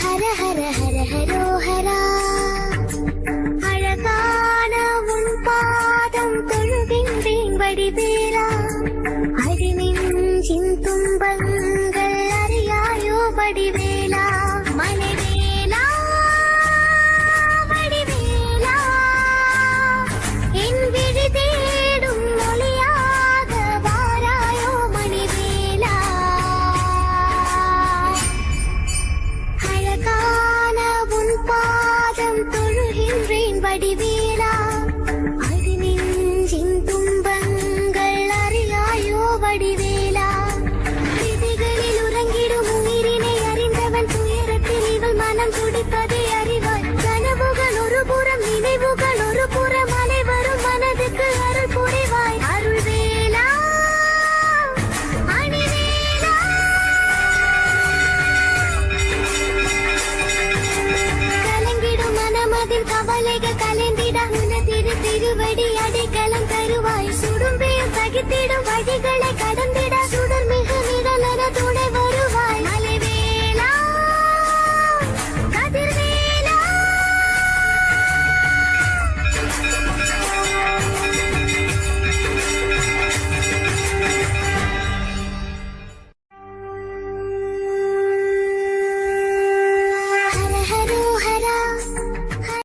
ஹர ஹர ஹர ஹரோஹரா. அழகான உன் பாதம் தொழுகின்றேன் வடிவேலா. அடிநெஞ்சின் துன்பங்கள் அறியாயோ வடிவேலா. மலைவேலா வடிவேலா, என் விழி தேடும் மொழியாக வாராயோ மணிவேலா. அழகான உன் பாதம் தொழுகின்றேன் வடிவேலா. அடிநெஞ்சின் துன்பங்கள் அறியாயோ வடிவேலா. விதிகளில் உறங்கிடும் உயிரினை அறிந்தவன் துயரத்தில் இவள் மனம் துடிப்பதை அறிவாய். கனவுகள் ஒரு புறம், நினைவுகள் ஒரு புறம், அனைவரும் மனதுக்கு அருள் புரிவாய். அருள்வேலா மணிவேலா. கலங்கிடும் மனமதில் கவலைகள் கலைந்திட உனதிரு திருவடி அடைக்கலம் தருவாய். சுடும் வெயில் சகித்திடும் வழிகளை கடந்திட சுடர் மிகு நிழலென துணை